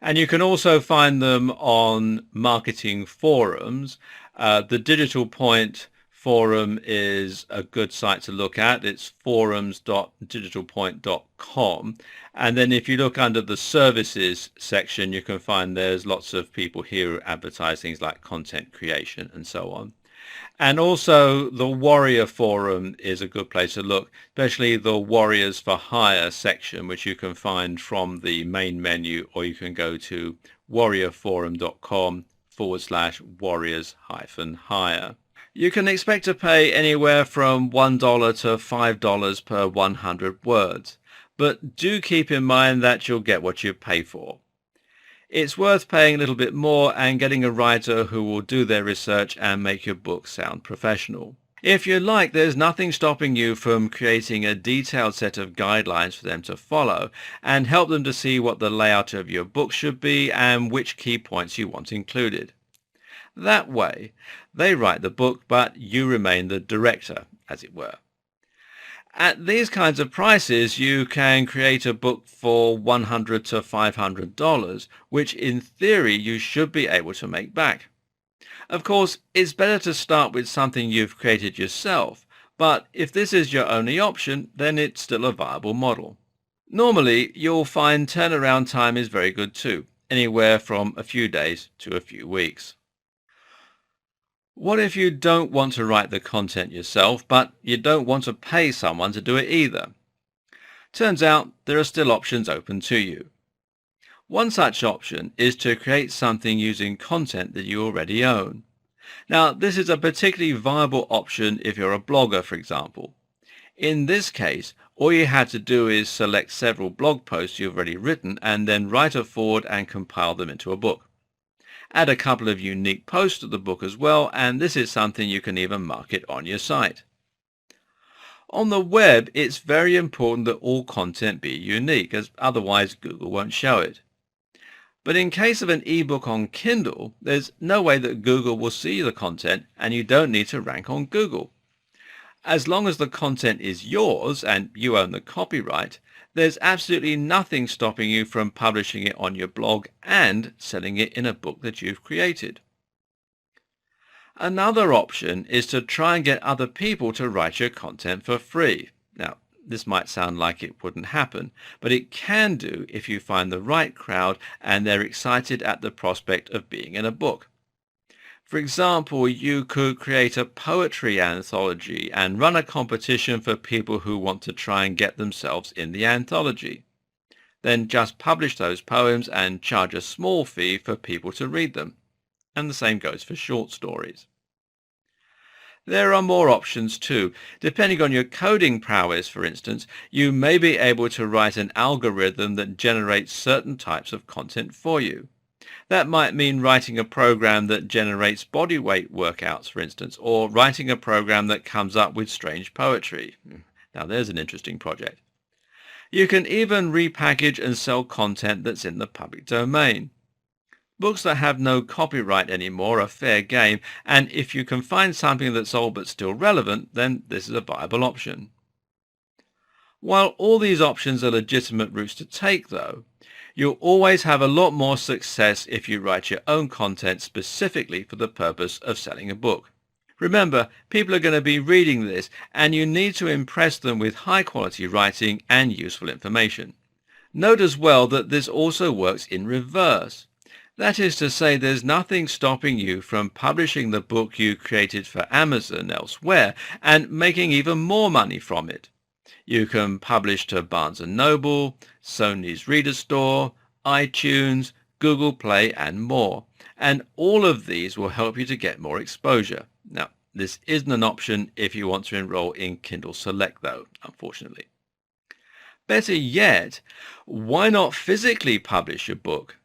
And you can also find them on marketing forums. The Digital Point forum is a good site to look at. It's forums.digitalpoint.com. And then if you look under the services section, you can find there's lots of people here who advertise things like content creation and so on. And also the Warrior Forum is a good place to look, especially the Warriors for Hire section, which you can find from the main menu, or you can go to warriorforum.com/warriors-hire. You can expect to pay anywhere from $1 to $5 per 100 words, but do keep in mind that you'll get what you pay for. It's worth paying a little bit more and getting a writer who will do their research and make your book sound professional. If you like, there's nothing stopping you from creating a detailed set of guidelines for them to follow and help them to see what the layout of your book should be and which key points you want included. That way, they write the book, but you remain the director, as it were. At these kinds of prices, you can create a book for $100 to $500, which in theory you should be able to make back. Of course, it's better to start with something you've created yourself, but if this is your only option, then it's still a viable model. Normally, you'll find turnaround time is very good too, anywhere from a few days to a few weeks. What if you don't want to write the content yourself, but you don't want to pay someone to do it either? Turns out there are still options open to you. One such option is to create something using content that you already own. Now, this is a particularly viable option if you're a blogger, for example. In this case, all you have to do is select several blog posts you've already written and then write a foreword and compile them into a book. Add a couple of unique posts to the book as well, and this is something you can even market on your site. On the web, it's very important that all content be unique, as otherwise Google won't show it. But in case of an ebook on Kindle, there's no way that Google will see the content, and you don't need to rank on Google. As long as the content is yours and you own the copyright, there's absolutely nothing stopping you from publishing it on your blog and selling it in a book that you've created. Another option is to try and get other people to write your content for free. Now, this might sound like it wouldn't happen, but it can do if you find the right crowd and they're excited at the prospect of being in a book. For example, you could create a poetry anthology and run a competition for people who want to try and get themselves in the anthology. Then just publish those poems and charge a small fee for people to read them. And the same goes for short stories. There are more options too. Depending on your coding prowess, for instance, you may be able to write an algorithm that generates certain types of content for you. That might mean writing a program that generates body weight workouts, for instance, or writing a program that comes up with strange poetry. Now there's an interesting project. You can even repackage and sell content that's in the public domain. Books that have no copyright anymore are fair game, and if you can find something that's old but still relevant, then this is a viable option. While all these options are legitimate routes to take, though, you'll always have a lot more success if you write your own content specifically for the purpose of selling a book. Remember, people are going to be reading this, and you need to impress them with high-quality writing and useful information. Note as well that this also works in reverse. That is to say, there's nothing stopping you from publishing the book you created for Amazon elsewhere and making even more money from it. You can publish to Barnes & Noble, Sony's Reader Store, iTunes, Google Play, and more. And all of these will help you to get more exposure. Now, this isn't an option if you want to enroll in Kindle Select, though, unfortunately. Better yet, why not physically publish your book?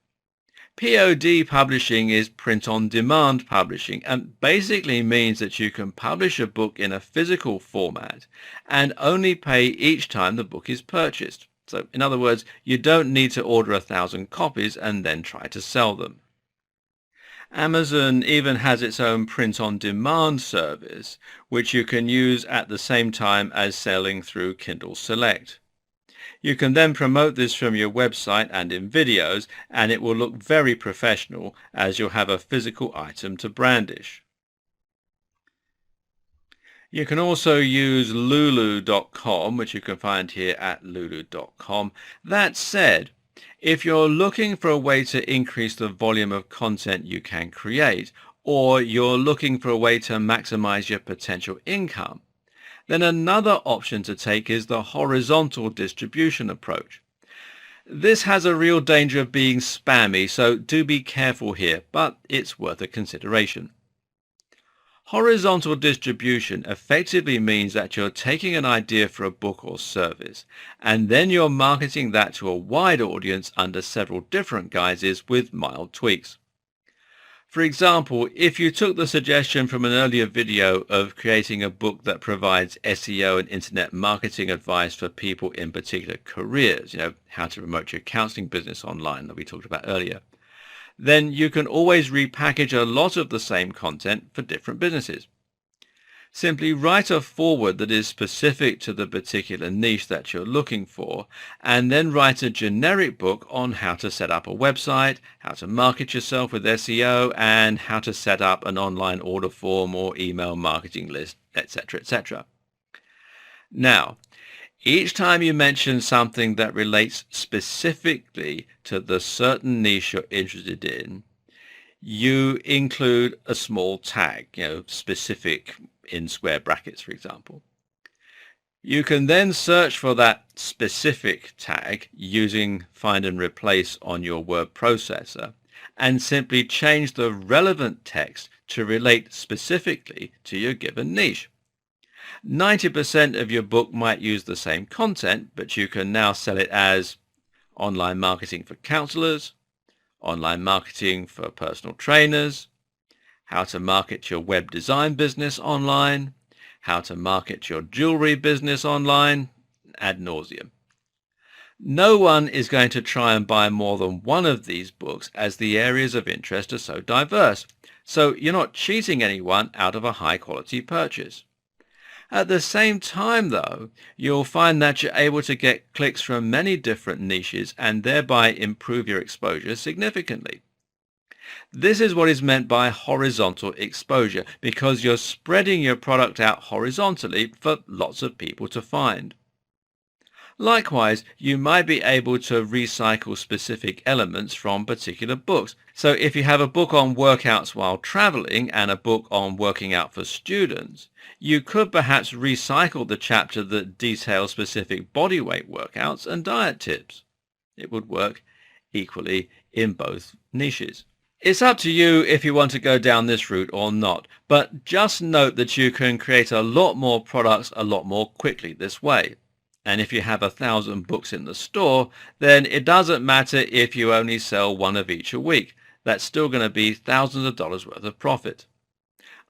POD publishing is print-on-demand publishing and basically means that you can publish a book in a physical format and only pay each time the book is purchased. So, in other words, you don't need to order 1,000 copies and then try to sell them. Amazon even has its own print-on-demand service, which you can use at the same time as selling through Kindle Select. You can then promote this from your website and in videos, and it will look very professional as you'll have a physical item to brandish. You can also use lulu.com, which you can find here at lulu.com. That said, if you're looking for a way to increase the volume of content you can create, or you're looking for a way to maximize your potential income, then another option to take is the horizontal distribution approach. This has a real danger of being spammy, so do be careful here, but it's worth a consideration. Horizontal distribution effectively means that you're taking an idea for a book or service, and then you're marketing that to a wide audience under several different guises with mild tweaks. For example, if you took the suggestion from an earlier video of creating a book that provides SEO and internet marketing advice for people in particular careers, how to promote your counseling business online that we talked about earlier, then you can always repackage a lot of the same content for different businesses. Simply write a foreword that is specific to the particular niche that you're looking for, and then write a generic book on how to set up a website, how to market yourself with SEO, and how to set up an online order form or email marketing list, etc., etc. Now, each time you mention something that relates specifically to the certain niche you're interested in, you include a small tag, specific in square brackets, for example. You can then search for that specific tag using find and replace on your word processor and simply change the relevant text to relate specifically to your given niche. 90% of your book might use the same content, but you can now sell it as online marketing for counselors, online marketing for personal trainers, how to market your web design business online, how to market your jewelry business online, ad nauseum. No one is going to try and buy more than one of these books as the areas of interest are so diverse. So you're not cheating anyone out of a high quality purchase. At the same time, though, you'll find that you're able to get clicks from many different niches and thereby improve your exposure significantly. This is what is meant by horizontal exposure, because you're spreading your product out horizontally for lots of people to find. Likewise, you might be able to recycle specific elements from particular books. So if you have a book on workouts while traveling and a book on working out for students, you could perhaps recycle the chapter that details specific bodyweight workouts and diet tips. It would work equally in both niches. It's up to you if you want to go down this route or not, but just note that you can create a lot more products a lot more quickly this way. And if you have 1,000 books in the store, then it doesn't matter if you only sell one of each a week. That's still going to be thousands of dollars worth of profit.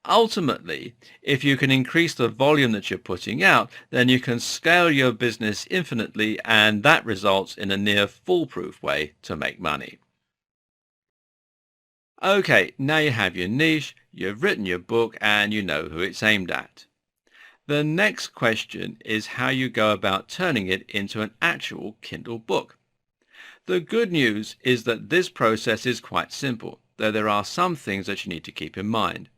Ultimately, if you can increase the volume that you're putting out, then you can scale your business infinitely, and that results in a near foolproof way to make money. Okay, now you have your niche, you've written your book, and you know who it's aimed at. The next question is how you go about turning it into an actual Kindle book. The good news is that this process is quite simple, though there are some things that you need to keep in mind.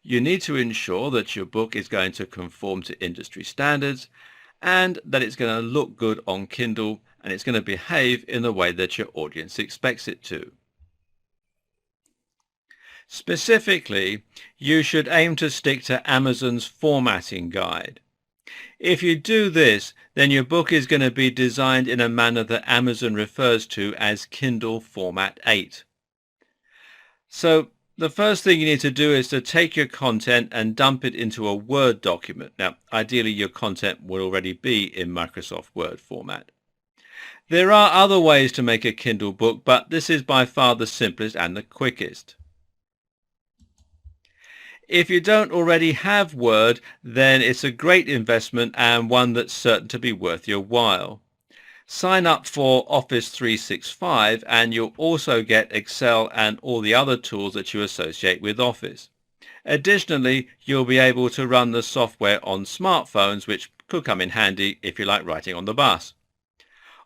You need to ensure that your book is going to conform to industry standards and that it's going to look good on Kindle and it's going to behave in the way that your audience expects it to. Specifically, you should aim to stick to Amazon's formatting guide. If you do this, then your book is going to be designed in a manner that Amazon refers to as Kindle Format 8. So the first thing you need to do is to take your content and dump it into a Word document. Now, ideally, your content will already be in Microsoft Word format. There are other ways to make a Kindle book, but this is by far the simplest and the quickest. If you don't already have Word, then it's a great investment and one that's certain to be worth your while. Sign up for Office 365 and you'll also get Excel and all the other tools that you associate with Office. Additionally, you'll be able to run the software on smartphones, which could come in handy if you like writing on the bus.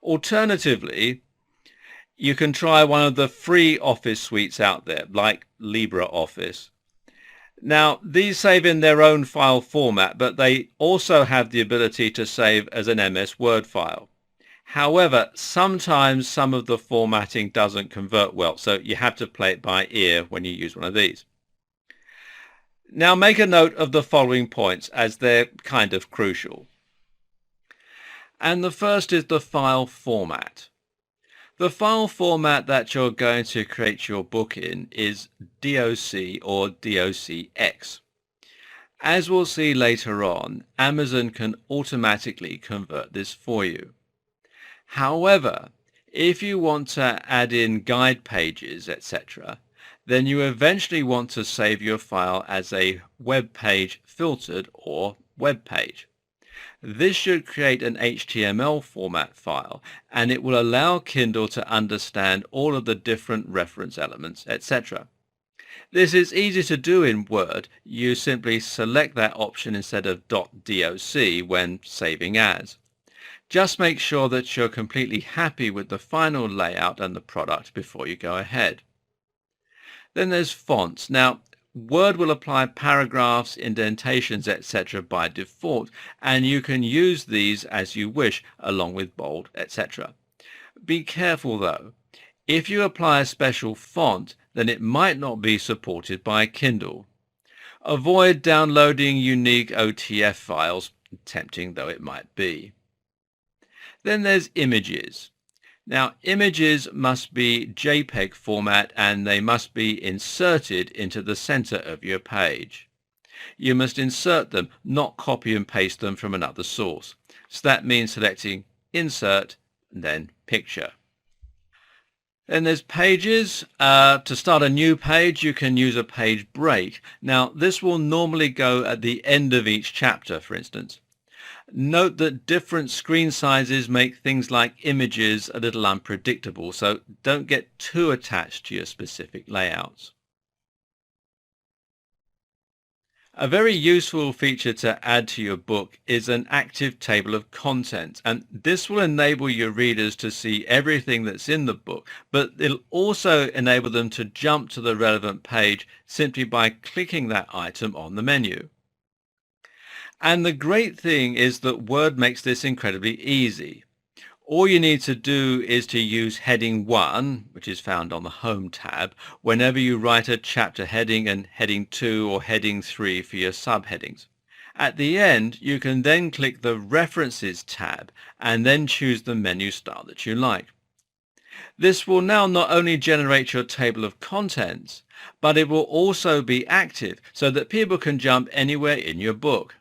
Alternatively, you can try one of the free Office suites out there, like LibreOffice. Now, these save in their own file format, but they also have the ability to save as an MS Word file. However, sometimes some of the formatting doesn't convert well, so you have to play it by ear when you use one of these. Now, make a note of the following points as they're kind of crucial. And the first is the file format. The file format that you're going to create your book in is DOC or DOCX. As we'll see later on, Amazon can automatically convert this for you. However, if you want to add in guide pages, etc., Then you eventually want to save your file as a web page filtered or web page. This should create an HTML format file, and it will allow Kindle to understand all of the different reference elements, etc. This is easy to do in Word. You simply select that option instead of .doc when saving as. Just make sure that you're completely happy with the final layout and the product before you go ahead. Then there's fonts. Now, Word will apply paragraphs, indentations, etc. by default, and you can use these as you wish, along with bold, etc. Be careful though. If you apply a special font, then it might not be supported by Kindle. Avoid downloading unique OTF files, tempting though it might be. Then there's images. Now, images must be JPEG format and they must be inserted into the center of your page. You must insert them, not copy and paste them from another source. So that means selecting Insert and then Picture. Then there's pages. To start a new page, you can use a page break. Now, this will normally go at the end of each chapter, for instance. Note that different screen sizes make things like images a little unpredictable, so don't get too attached to your specific layouts. A very useful feature to add to your book is an active table of contents, and this will enable your readers to see everything that's in the book, but it'll also enable them to jump to the relevant page simply by clicking that item on the menu. And the great thing is that Word makes this incredibly easy. All you need to do is to use heading 1, which is found on the Home tab, whenever you write a chapter heading, and heading 2 or heading 3 for your subheadings. At the end, you can then click the References tab and then choose the menu style that you like. This will now not only generate your table of contents, but it will also be active so that people can jump anywhere in your book.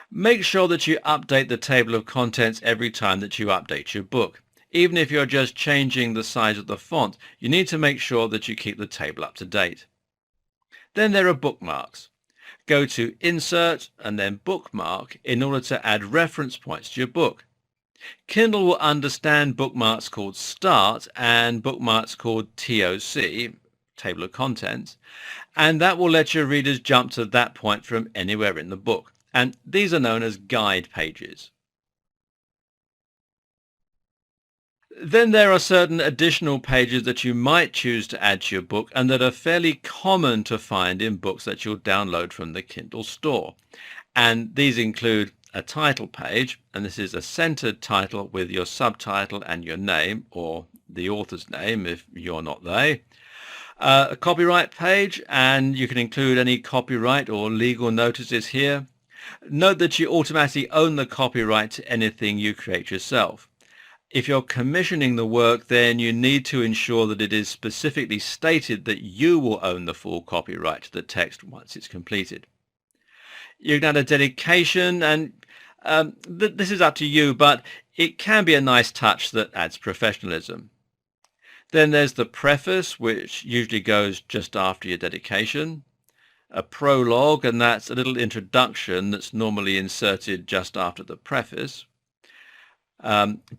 Make sure that you update the table of contents every time that you update your book. Even if you're just changing the size of the font, you need to make sure that you keep the table up to date. Then there are bookmarks. Go to Insert and then Bookmark in order to add reference points to your book. Kindle will understand bookmarks called Start and bookmarks called TOC, Table of Contents, and that will let your readers jump to that point from anywhere in the book. And these are known as guide pages. Then there are certain additional pages that you might choose to add to your book and that are fairly common to find in books that you'll download from the Kindle store. And these include a title page, and this is a centered title with your subtitle and your name, or the author's name if you're not they. A copyright page, and you can include any copyright or legal notices here. Note that you automatically own the copyright to anything you create yourself. If you're commissioning the work, then you need to ensure that it is specifically stated that you will own the full copyright to the text once it's completed. You can add a dedication, and this is up to you, but it can be a nice touch that adds professionalism. Then there's the preface, which usually goes just after your dedication. A prologue, and that's a little introduction that's normally inserted just after the preface.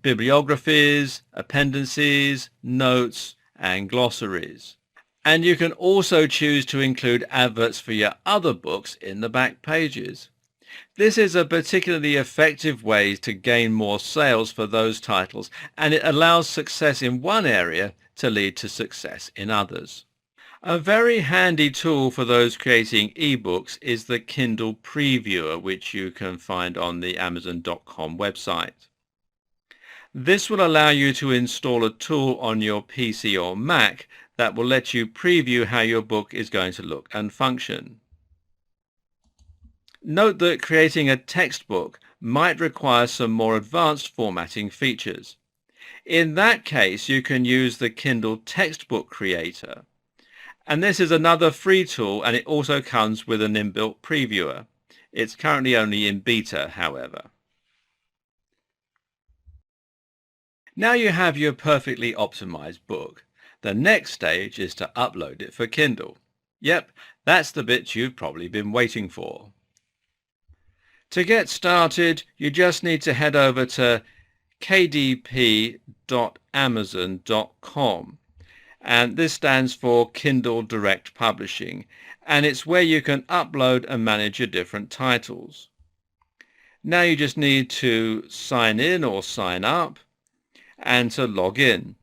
Bibliographies, appendices, notes, and glossaries. And you can also choose to include adverts for your other books in the back pages. This is a particularly effective way to gain more sales for those titles, and it allows success in one area to lead to success in others. A very handy tool for those creating ebooks is the Kindle Previewer, which you can find on the Amazon.com website. This will allow you to install a tool on your PC or Mac that will let you preview how your book is going to look and function. Note that creating a textbook might require some more advanced formatting features. In that case, you can use the Kindle Textbook Creator. And this is another free tool, and it also comes with an inbuilt previewer. It's currently only in beta, however. Now you have your perfectly optimized book. The next stage is to upload it for Kindle. Yep, that's the bit you've probably been waiting for. To get started, you just need to head over to kdp.amazon.com, and this stands for Kindle Direct Publishing, and it's where you can upload and manage your different titles. Now you just need to sign in or sign up and to log in.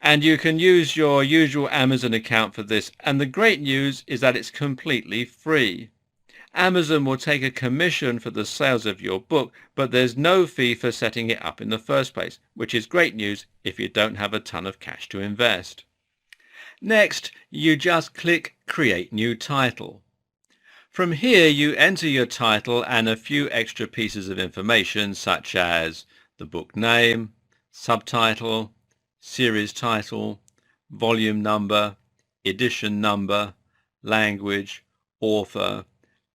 And you can use your usual Amazon account for this, and the great news is that it's completely free. Amazon will take a commission for the sales of your book, but there's no fee for setting it up in the first place, which is great news if you don't have a ton of cash to invest. Next, you just click Create New Title. From here, you enter your title and a few extra pieces of information such as the book name, subtitle, series title, volume number, edition number, language, author,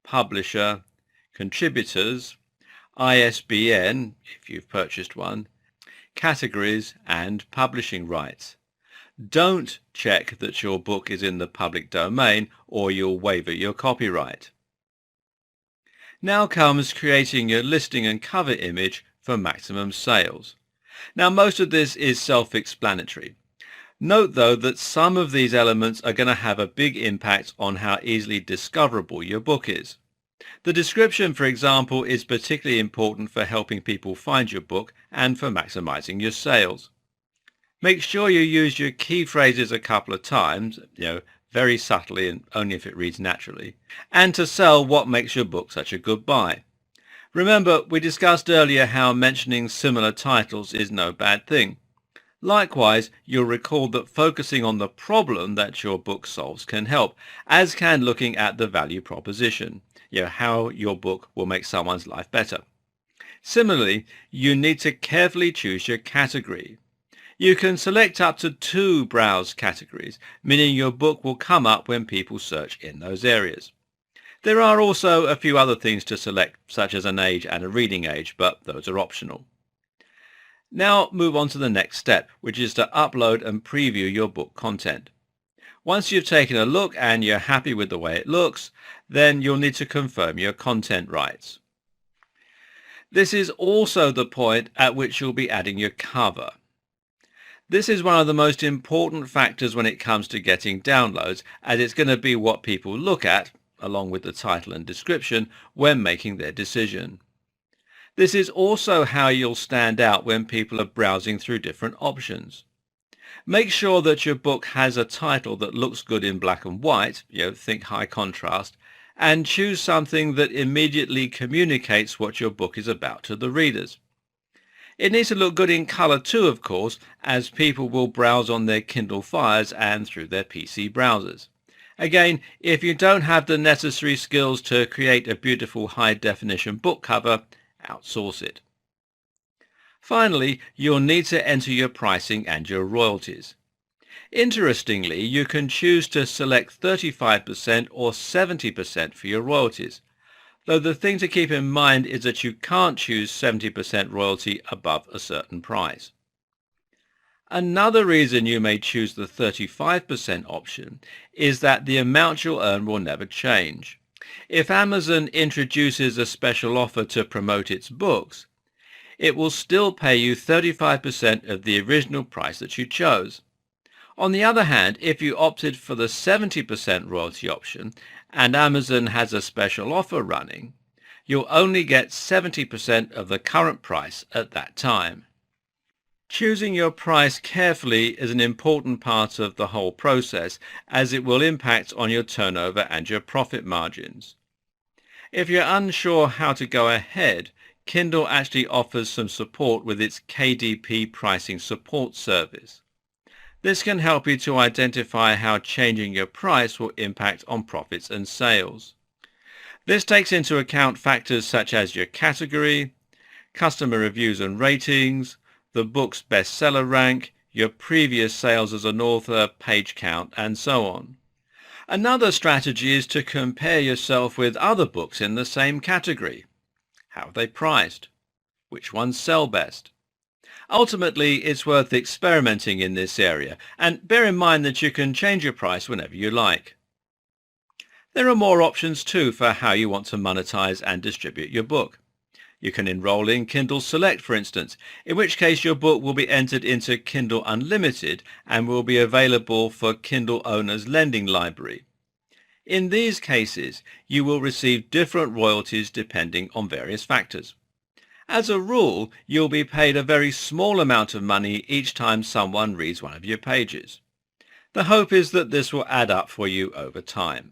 publisher, contributors, ISBN if you've purchased one, categories, and publishing rights. Don't check that your book is in the public domain or you'll waiver your copyright. Now comes creating your listing and cover image for maximum sales. Now most of this is self-explanatory. Note though that some of these elements are going to have a big impact on how easily discoverable your book is. The description, for example, is particularly important for helping people find your book and for maximizing your sales. Make sure you use your key phrases a couple of times, very subtly and only if it reads naturally, and to sell what makes your book such a good buy. Remember, we discussed earlier how mentioning similar titles is no bad thing. Likewise, you'll recall that focusing on the problem that your book solves can help, as can looking at the value proposition, how your book will make someone's life better. Similarly, you need to carefully choose your category. You can select up to 2 browse categories, meaning your book will come up when people search in those areas. There are also a few other things to select, such as an age and a reading age, but those are optional. Now move on to the next step, which is to upload and preview your book content. Once you've taken a look and you're happy with the way it looks, then you'll need to confirm your content rights. This is also the point at which you'll be adding your cover. This is one of the most important factors when it comes to getting downloads, as it's going to be what people look at, along with the title and description, when making their decision. This is also how you'll stand out when people are browsing through different options. Make sure that your book has a title that looks good in black and white, think high contrast, and choose something that immediately communicates what your book is about to the readers. It needs to look good in color too, of course, as people will browse on their Kindle Fires and through their PC browsers. Again, if you don't have the necessary skills to create a beautiful high-definition book cover, outsource it. Finally, you'll need to enter your pricing and your royalties. Interestingly, you can choose to select 35% or 70% for your royalties, though the thing to keep in mind is that you can't choose 70% royalty above a certain price. Another reason you may choose the 35% option is that the amount you'll earn will never change. If Amazon introduces a special offer to promote its books, it will still pay you 35% of the original price that you chose. On the other hand, if you opted for the 70% royalty option and Amazon has a special offer running, you'll only get 70% of the current price at that time. Choosing your price carefully is an important part of the whole process, as it will impact on your turnover and your profit margins. If you're unsure how to go ahead, Kindle actually offers some support with its KDP pricing support service. This can help you to identify how changing your price will impact on profits and sales. This takes into account factors such as your category, customer reviews and ratings, the book's bestseller rank, your previous sales as an author, page count, and so on. Another strategy is to compare yourself with other books in the same category. How are they priced? Which ones sell best? Ultimately, it's worth experimenting in this area, and bear in mind that you can change your price whenever you like. There are more options too for how you want to monetize and distribute your book. You can enroll in Kindle Select, for instance, in which case your book will be entered into Kindle Unlimited and will be available for Kindle owners' lending library. In these cases, you will receive different royalties depending on various factors. As a rule, you'll be paid a very small amount of money each time someone reads one of your pages. The hope is that this will add up for you over time.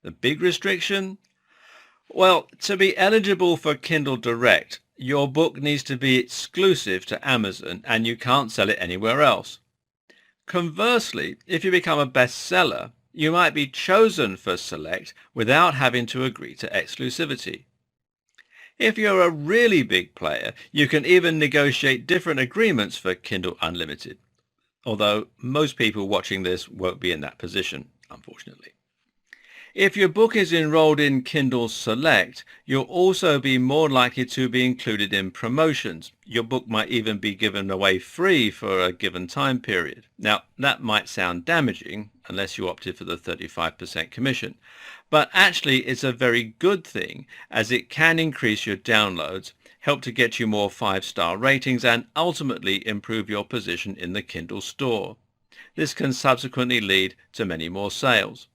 The big restriction? Well, to be eligible for Kindle Direct, your book needs to be exclusive to Amazon and you can't sell it anywhere else. Conversely, if you become a bestseller, you might be chosen for Select without having to agree to exclusivity. If you're a really big player, you can even negotiate different agreements for Kindle Unlimited, although most people watching this won't be in that position, unfortunately. If your book is enrolled in Kindle Select, you'll also be more likely to be included in promotions. Your book might even be given away free for a given time period. Now, that might sound damaging unless you opted for the 35% commission, but actually it's a very good thing as it can increase your downloads, help to get you more 5-star ratings, and ultimately improve your position in the Kindle store. This can subsequently lead to many more sales.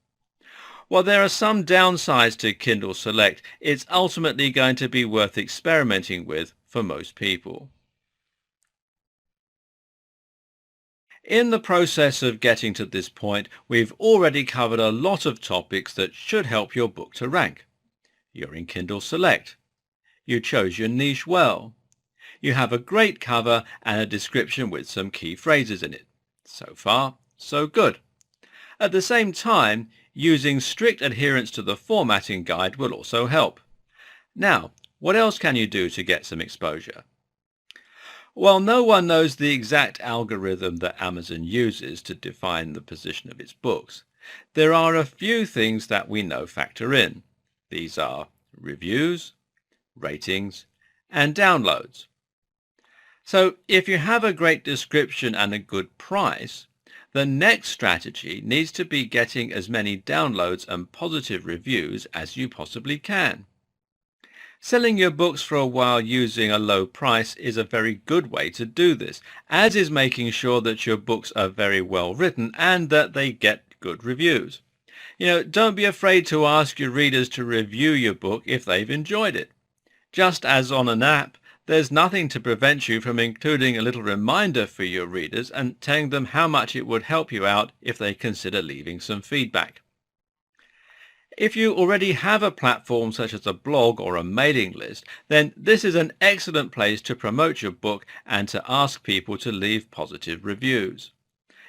While there are some downsides to Kindle Select, it's ultimately going to be worth experimenting with for most people. In the process of getting to this point, we've already covered a lot of topics that should help your book to rank. You're in Kindle Select. You chose your niche well. You have a great cover and a description with some key phrases in it. So far, so good. At the same time, using strict adherence to the formatting guide will also help. Now, what else can you do to get some exposure? Well, no one knows the exact algorithm that Amazon uses to define the position of its books. There are a few things that we know factor in. These are reviews, ratings, and downloads. So if you have a great description and a good price, the next strategy needs to be getting as many downloads and positive reviews as you possibly can. Selling your books for a while using a low price is a very good way to do this, as is making sure that your books are very well written and that they get good reviews. Don't be afraid to ask your readers to review your book if they've enjoyed it. Just as on an app, there's nothing to prevent you from including a little reminder for your readers and telling them how much it would help you out if they consider leaving some feedback. If you already have a platform such as a blog or a mailing list, then this is an excellent place to promote your book and to ask people to leave positive reviews.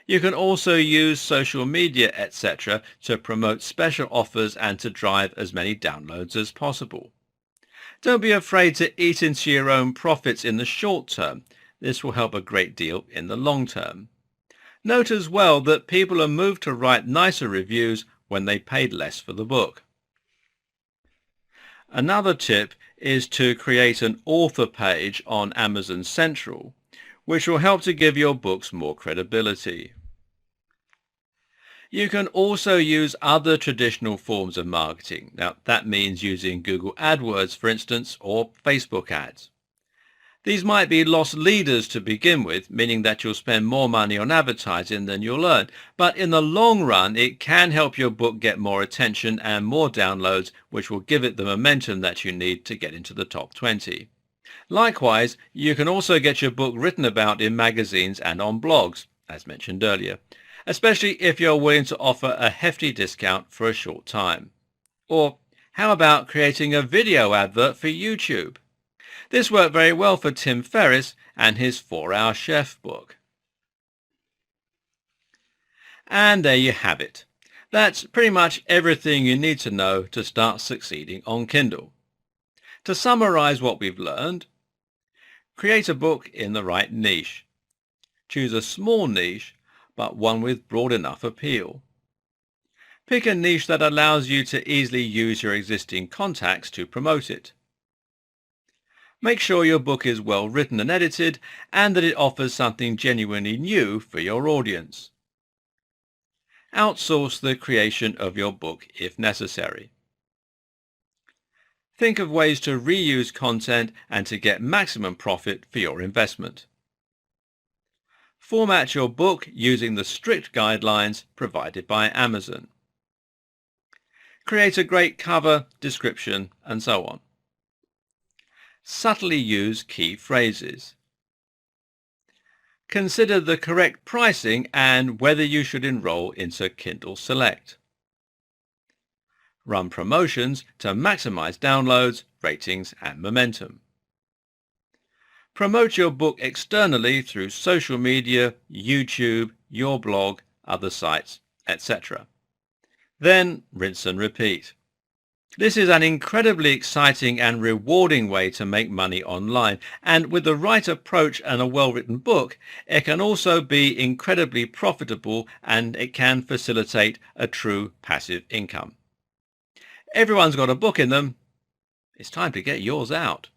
You can also use social media, etc. to promote special offers and to drive as many downloads as possible. Don't be afraid to eat into your own profits in the short term. This will help a great deal in the long term. Note as well that people are moved to write nicer reviews when they paid less for the book. Another tip is to create an author page on Amazon Central, which will help to give your books more credibility. You can also use other traditional forms of marketing. Now, that means using Google AdWords, for instance, or Facebook ads. These might be lost leaders to begin with, meaning that you'll spend more money on advertising than you'll earn. But in the long run, it can help your book get more attention and more downloads, which will give it the momentum that you need to get into the top 20. Likewise, you can also get your book written about in magazines and on blogs, as mentioned earlier, especially if you're willing to offer a hefty discount for a short time. Or how about creating a video advert for YouTube? This worked very well for Tim Ferriss and his 4-Hour Chef book. And there you have it. That's pretty much everything you need to know to start succeeding on Kindle. To summarize what we've learned, create a book in the right niche. Choose a small niche, but one with broad enough appeal. Pick a niche that allows you to easily use your existing contacts to promote it. Make sure your book is well written and edited and that it offers something genuinely new for your audience. Outsource the creation of your book if necessary. Think of ways to reuse content and to get maximum profit for your investment. Format your book using the strict guidelines provided by Amazon. Create a great cover, description, and so on. Subtly use key phrases. Consider the correct pricing and whether you should enroll into Kindle Select. Run promotions to maximize downloads, ratings, and momentum. Promote your book externally through social media, YouTube, your blog, other sites, etc. Then rinse and repeat. This is an incredibly exciting and rewarding way to make money online, and with the right approach and a well-written book, it can also be incredibly profitable and it can facilitate a true passive income. Everyone's got a book in them. It's time to get yours out.